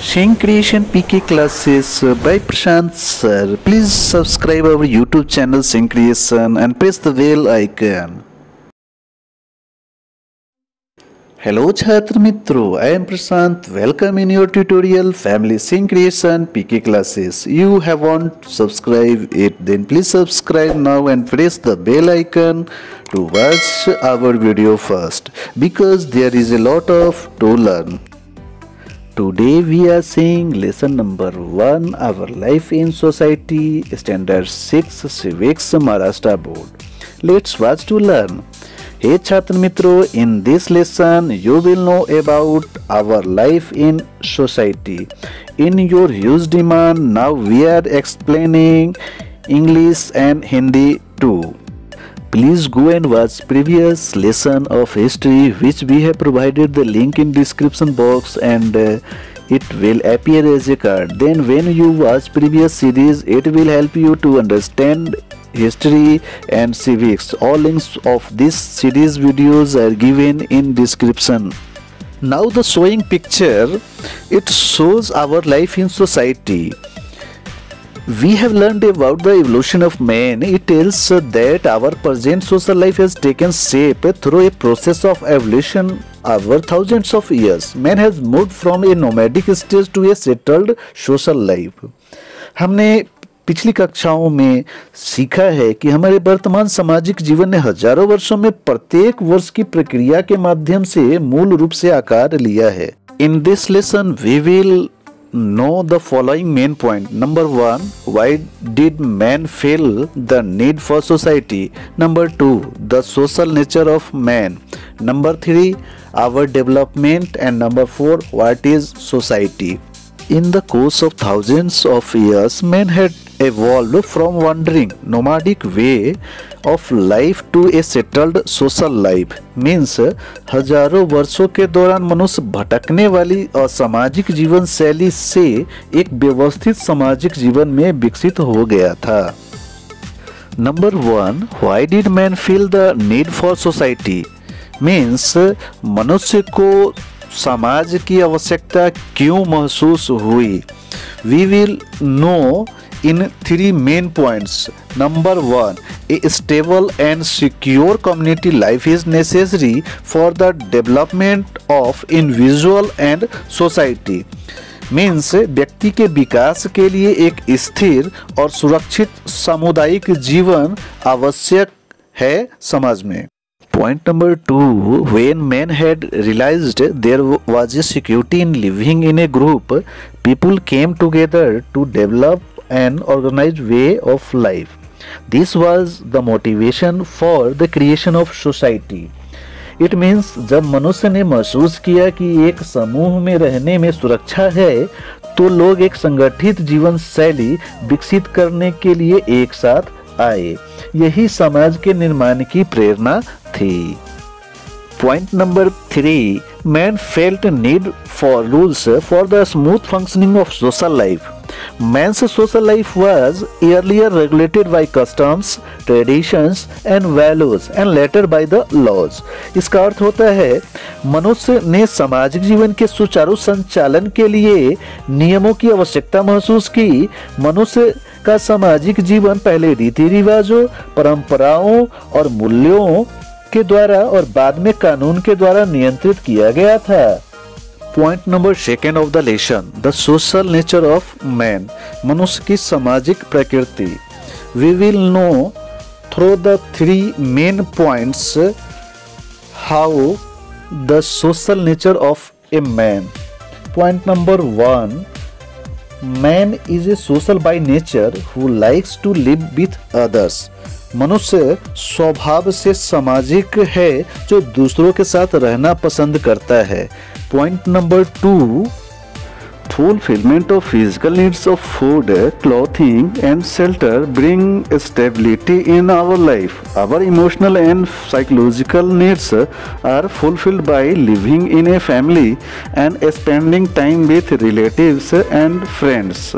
Shane Creation PK classes by Prashant sir. Please subscribe our YouTube channel Shane Creation and press the bell icon. Hello छात्र मित्रों, I am Prashant. Welcome in your tutorial Family Shane Creation PK classes. You haven't subscribed it, then please subscribe now and press the bell icon to watch our video first, because there is a lot of to learn. Today we are seeing lesson number 1, Our Life in Society, Standard 6, Civics, Maharashtra Board. Let's watch to learn. Hey Chhatr Mitro, in this lesson you will know about our life in society. In your huge demand, now we are explaining English and Hindi too. Please go and watch previous lesson of history, which we have provided the link in description box, and it will appear as a card. Then when you watch previous series, it will help you to understand history and civics. All links of this series videos are given in description. Now the showing picture, it shows our life in society. We have learned about the evolution of man. It tells that our present social life has taken shape through a process of evolution over thousands of years. Man has moved from a nomadic stage to a settled social life. हमने पिछली कक्षाओं में सीखा है कि हमारे वर्तमान सामाजिक जीवन ने हजारों वर्षों में प्रत्येक वर्ष की प्रक्रिया के माध्यम से मूल रूप से आकार लिया है. In this lesson we will know the following main point. Number 1, why did man feel the need for society? Number 2, the social nature of man. Number 3, our development. And number 4, what is society? In the course of thousands of years, man had evolved from wandering nomadic way of life to a settled social life. Means हजारों वर्षों के दौरान मनुष्य भटकने वाली असामाजिक जीवन शैली से एक व्यवस्थित सामाजिक जीवन में विकसित हो गया था. Number 1, why did man feel the need for society? Means मनुष्य को समाज की आवश्यकता क्यों महसूस हुई? We will know in 3 main points. Number 1, a stable and secure community life is necessary for the development of individual and society. Means व्यक्ति के विकास के लिए एक स्थिर और सुरक्षित सामुदायिक जीवन आवश्यक है समाज में. Point number 2, when man had realized there was a security in living in a group, people came together to develop an organized way of life. This was the motivation for the creation of society. It means जब मनुष्य ने महसूस किया कि एक समूह में रहने में सुरक्षा है, तो लोग एक संगठित जीवन शैली विकसित करने के लिए एक साथ आए. यही समाज के निर्माण की प्रेरणा थी. Point number 3, man felt need for rules for the smooth functioning of social life. Man's social life was earlier regulated by customs, traditions and values and later by the laws. इसका अर्थ होता है मनुष्य ने सामाजिक जीवन के सुचारू संचालन के लिए नियमों की आवश्यकता महसूस की. मनुष्य का सामाजिक जीवन पहले रीति रिवाजों, परंपराओं और मूल्यों के द्वारा और बाद में कानून के द्वारा नियंत्रित किया गया था. Point number 2 of the lesson, the social nature of man. मनुष्य की सामाजिक प्रकृति. We will know through the 3 main points how the social nature of a man. Point number 1, man is a social by nature who likes to live with others. मनुष्य स्वभाव से सामाजिक है जो दूसरों के साथ रहना पसंद करता है. Point number 2, fulfillment of physical needs of food, clothing and shelter bring stability in our life. Our emotional and psychological needs are fulfilled by living in a family and spending time with relatives and friends.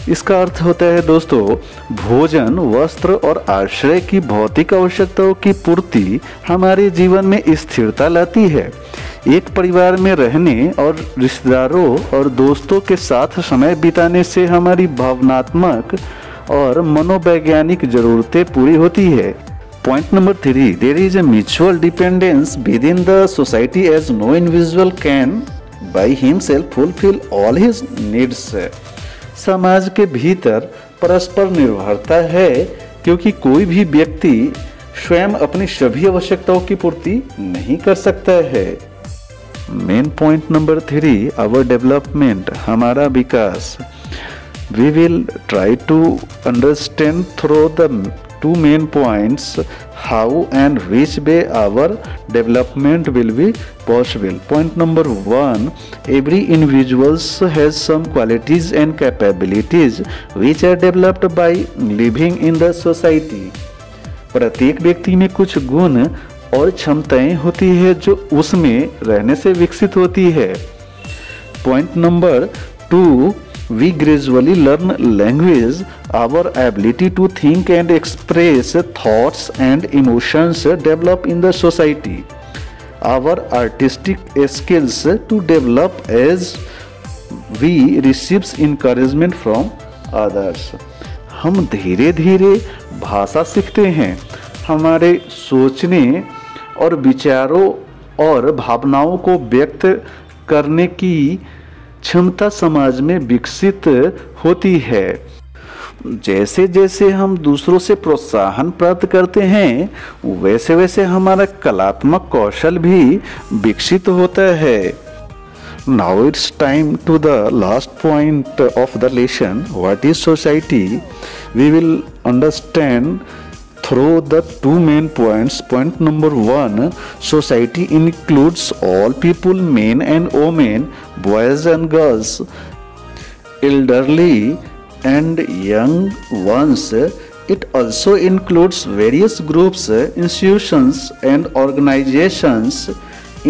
इसका अर्थ होता है दोस्तों, भोजन, वस्त्र और आश्रय की भौतिक आवश्यकताओं की पूर्ति हमारे जीवन में स्थिरता लाती है. एक परिवार में रहने और रिश्तेदारों और दोस्तों के साथ समय बिताने से हमारी भावनात्मक और मनोवैज्ञानिक ज़रूरतें पूरी होती है। Point number 3, there is a mutual dependence within the society as no individual can by himself fulfil all his needs. समाज के भीतर परस्पर निर्भरता है क्योंकि कोई भी व्यक्ति स्वयं अपनी सभी आवश्यकताओं की पूर्ति नहीं कर सकता है। Main point number 3, our development, हमारा विकास। We will try to understand through the 2 main points how and which way our development will be possible. Point number 1, every individual has some qualities and capabilities which are developed by living in the society. प्रत्येक व्यक्ति में कुछ गुण और क्षमताएं होती है जो उसमें रहने से विकसित होती है। Point number 2, we gradually learn language. Our ability to think and express thoughts and emotions develop in the society. Our artistic skills to develop as we receive encouragement from others. हम धीरे धीरे भाषा सीखते हैं। हमारे सोचने और विचारों और भावनाओं को व्यक्त करने की क्षमता समाज में विकसित होती है। जैसे जैसे हम दूसरों से प्रोत्साहन प्राप्त करते हैं वैसे वैसे हमारा कलात्मक कौशल भी विकसित होता है। Now it's time to the last point of the lesson, what is society. We will understand through the 2 main points. Point number 1, society includes all people, men and women, boys and girls, elderly and young ones. It also includes various groups, institutions and organizations.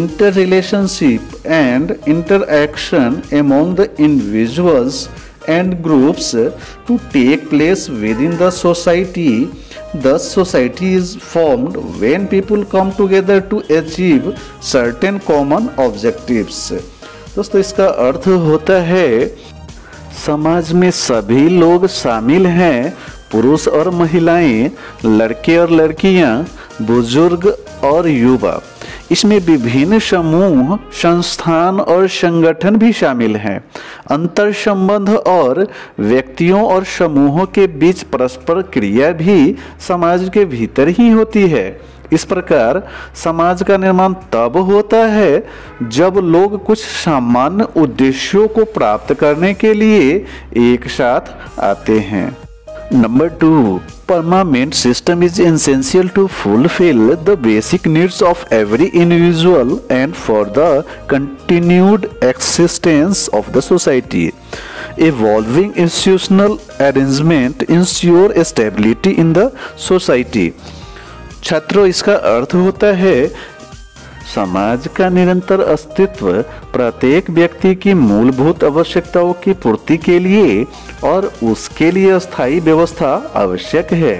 Interrelationship and interaction among the individuals and groups to take place within the society. Thus, society is formed when people come together to achieve certain common objectives. दोस्तों, इसका अर्थ होता है समाज में सभी लोग शामिल हैं, पुरुष और महिलाएं, लड़के और लड़कियां, बुजुर्ग और युवा। इसमें विभिन्न समूह, संस्थान और संगठन भी शामिल हैं। अंतर संबंध और व्यक्तियों और समूहों के बीच परस्पर क्रिया भी समाज के भीतर ही होती है। इस प्रकार समाज का निर्माण तब होता है जब लोग कुछ सामान्य उद्देश्यों को प्राप्त करने के लिए एक साथ आते हैं। Number 2, permanent system is essential to fulfill the basic needs of every individual and for the continued existence of the society. Evolving institutional arrangement ensure stability in the society. छात्रों, इसका अर्थ होता है समाज का निरंतर अस्तित्व प्रत्येक व्यक्ति की मूलभूत आवश्यकताओं की पूर्ति के लिए और उसके लिए स्थायी व्यवस्था आवश्यक है।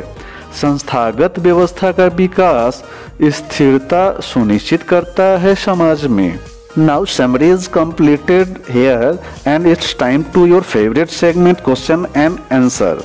संस्थागत व्यवस्था का विकास स्थिरता सुनिश्चित करता है समाज में। Now summary is completed here and it's time to your favorite segment, question and answer.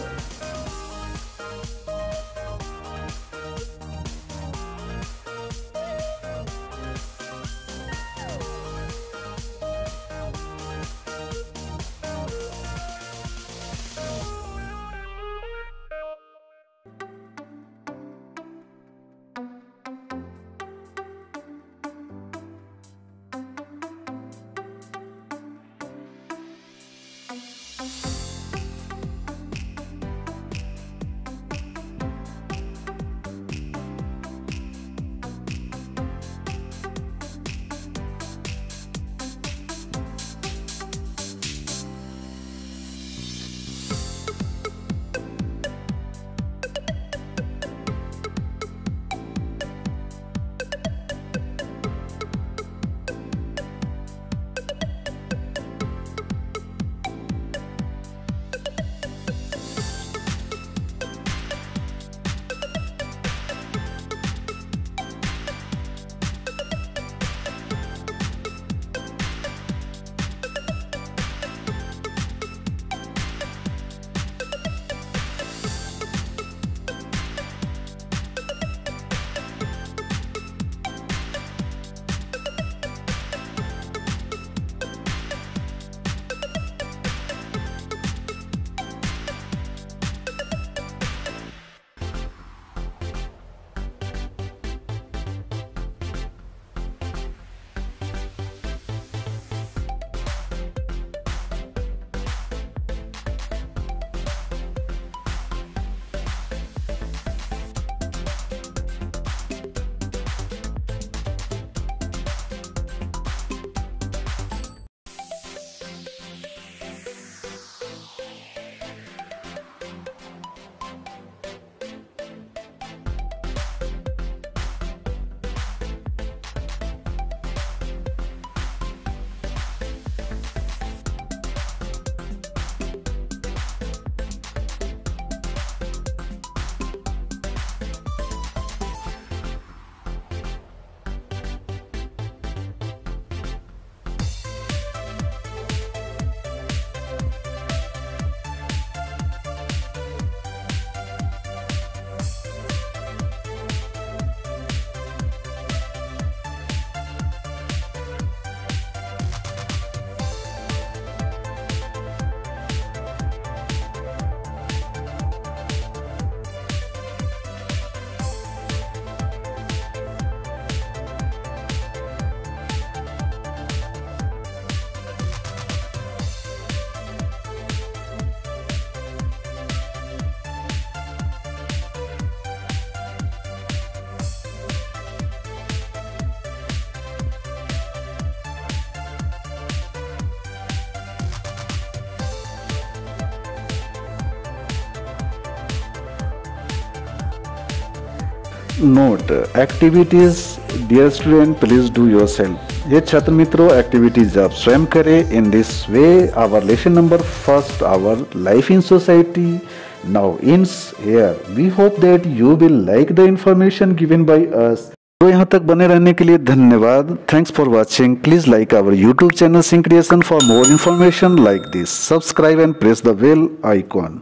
Note, activities, dear student, please do yourself. ये छात्र मित्रों एक्टिविटीज आप स्वयं करें. In this way our lesson number first, our life in society now ends here. We hope that you will like the information given by us. तो यहाँ तक बने रहने के लिए धन्यवाद. Thanks for watching. Please like our YouTube channel Sync Creation for more information like this. Subscribe and press the bell icon.